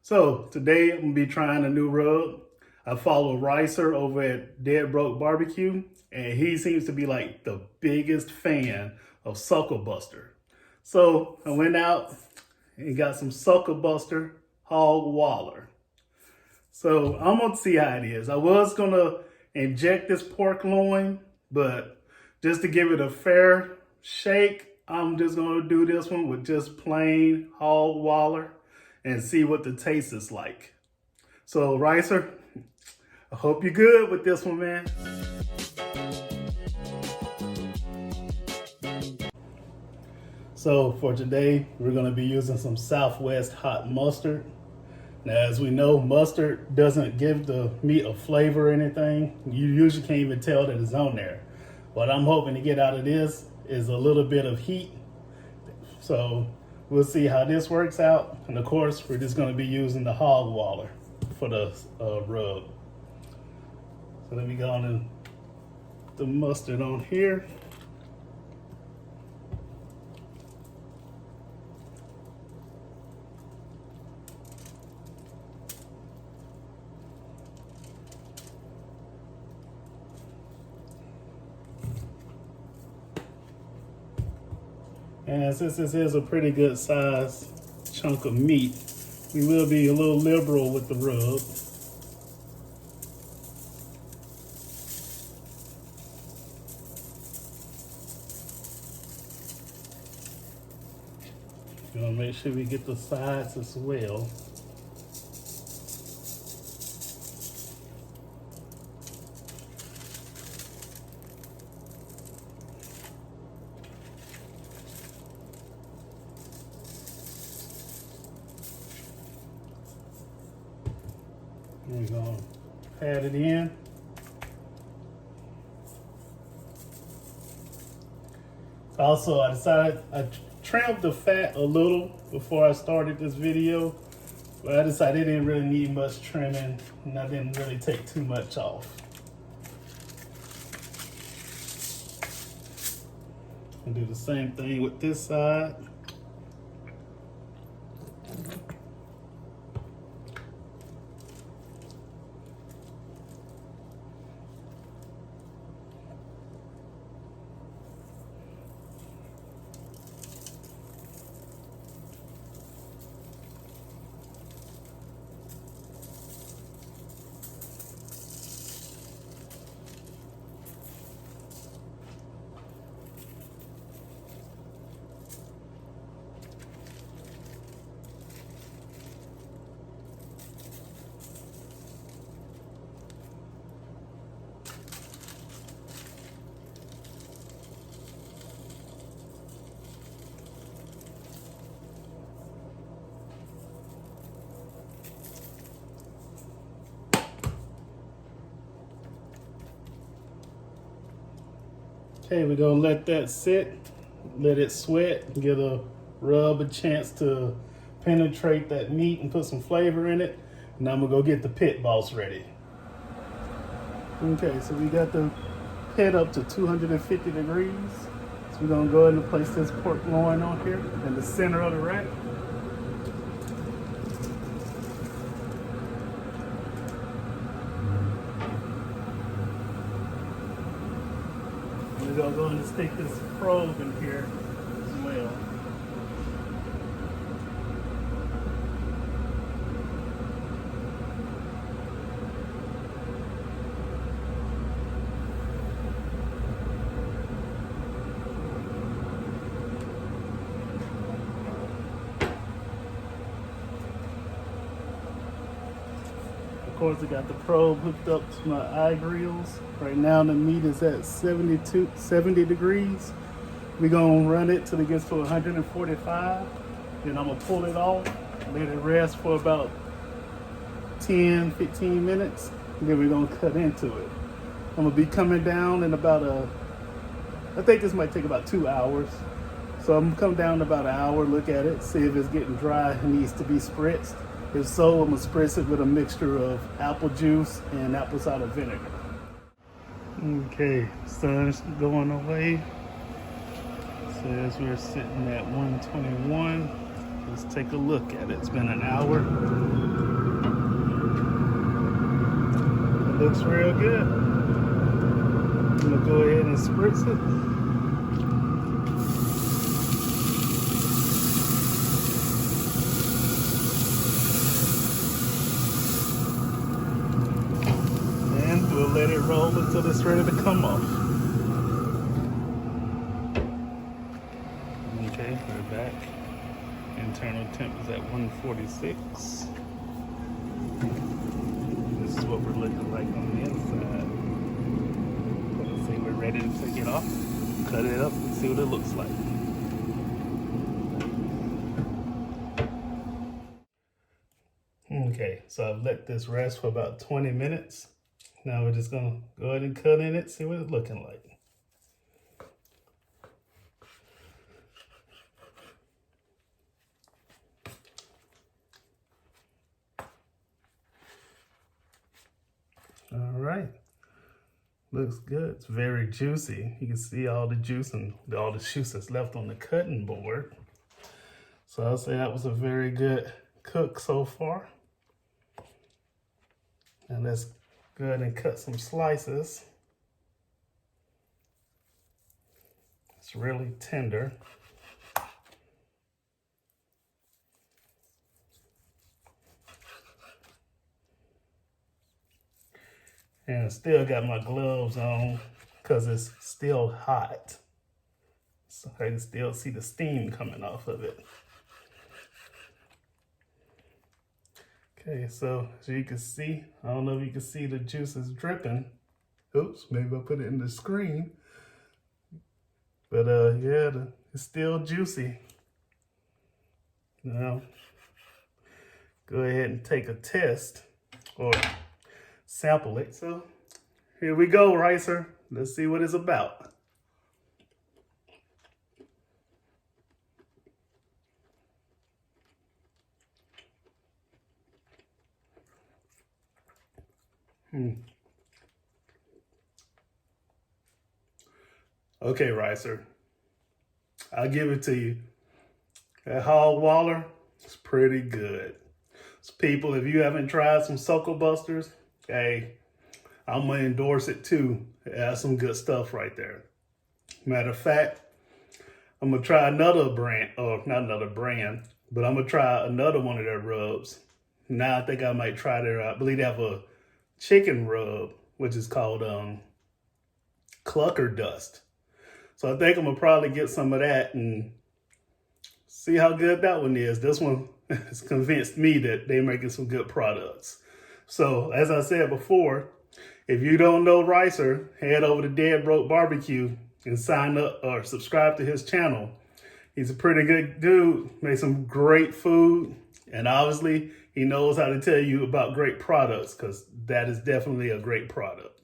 So today I'm gonna be trying a new rub. I follow Ricer over at Dead Broke Barbecue, and he seems to be like the biggest fan of Suckle Buster. So I went out and got some Suckle Buster Hog Waller. So I'm gonna see how it is. I was gonna inject this pork loin, but just to give it a fair shake, I'm just gonna do this one with just plain hog waller and see what the taste is like. So Ricer, I hope you're good with this one, man. So for today, we're gonna be using some Southwest hot mustard. Now, as we know, mustard doesn't give the meat a flavor or anything. You usually can't even tell that it's on there. What I'm hoping to get out of this is a little bit of heat. So we'll see how this works out. And of course, we're just gonna be using the hog waller for the rub. So let me go on and the mustard on here. And since this is a pretty good size chunk of meat, we will be a little liberal with the rub. We're gonna make sure we get the sides as well. We're gonna pat it in. Also, I decided I trimmed the fat a little before I started this video, but I decided it didn't really need much trimming and I didn't really take too much off. And do the same thing with this side. Okay, we're gonna let that sit, let it sweat, get a rub a chance to penetrate that meat and put some flavor in it. And I'm gonna go get the pit boss ready. Okay, so we got the pit up to 250 degrees. So we're gonna go ahead and place this pork loin on here in the center of the rack. We're gonna go ahead and stick this probe in here as well. Of course, I got the probe hooked up to my eye grills. Right now the meat is at 70 degrees. We're gonna run it till it gets to 145. Then I'm gonna pull it off, let it rest for about 10, 15 minutes. And then we're gonna cut into it. I'm gonna be coming down in about I think this might take about 2 hours. So I'm gonna come down in about an hour, look at it, see if it's getting dry and needs to be spritzed. If so, I'm gonna spritz it with a mixture of apple juice and apple cider vinegar. Okay, sun's going away. So as we're sitting at 121, Let's take a look at it. It's been an hour. It looks real good. I'm gonna go ahead and spritz it. And we'll let it roll until it's ready to come off. Okay, we're back. Internal temp is at 146. This is what we're looking like on the inside. Let's see, we're ready to take it off, cut it up, and see what it looks like. Okay, so I've let this rest for about 20 minutes. Now we're just gonna go ahead and cut in it, see what it's looking like. All right, looks good. It's very juicy. You can see all the juice and all the juice that's left on the cutting board. So I'll say that was a very good cook so far. And let's go ahead and cut some slices. It's really tender. And I still got my gloves on because it's still hot. So I can still see the steam coming off of it. Okay, so as you can see, I don't know if you can see the juices dripping. Oops, maybe I'll put it in the screen. But yeah, it's still juicy. Now, go ahead and take a test or sample it. So here we go, Ricer. Let's see what it's about. Okay, Ricer. I'll give it to you. That Hog Waller is pretty good. So people, if you haven't tried some Suckle Busters, hey, I'm gonna endorse it too. It has some good stuff right there. Matter of fact, I'm gonna try another brand, or not another brand, but I'm gonna try another one of their rubs. Now I think I might try their, I believe they have a chicken rub, which is called Clucker Dust. So I think I'm gonna probably get some of that and see how good that one is. This one has convinced me that they're making some good products. So as I said before, if you don't know Ricer, head over to Dead Broke Barbecue and sign up or subscribe to his channel. He's a pretty good dude, made some great food, and obviously he knows how to tell you about great products, because that is definitely a great product.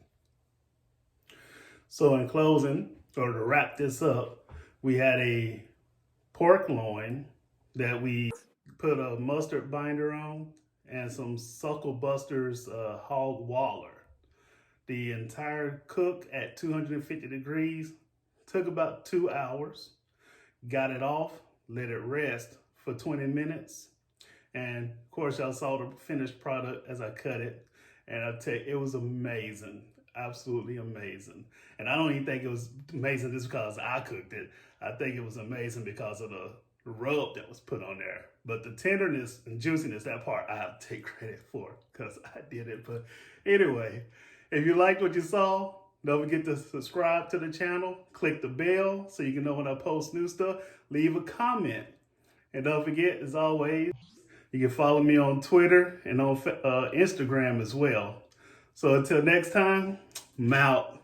So in closing, or to wrap this up, we had a pork loin that we put a mustard binder on and some Suckle Busters Hog Waller. The entire cook at 250 degrees took about 2 hours. Got it off, let it rest for 20 minutes. And of course, y'all saw the finished product as I cut it. And I'll tell you, it was amazing. Absolutely amazing. And I don't even think it was amazing just because I cooked it. I think it was amazing because of the rub that was put on there. But the tenderness and juiciness, that part I have to take credit for because I did it. But anyway, if you liked what you saw, don't forget to subscribe to the channel. Click the bell so you can know when I post new stuff. Leave a comment. And don't forget, as always, you can follow me on Twitter and on Instagram as well. So until next time, I'm out.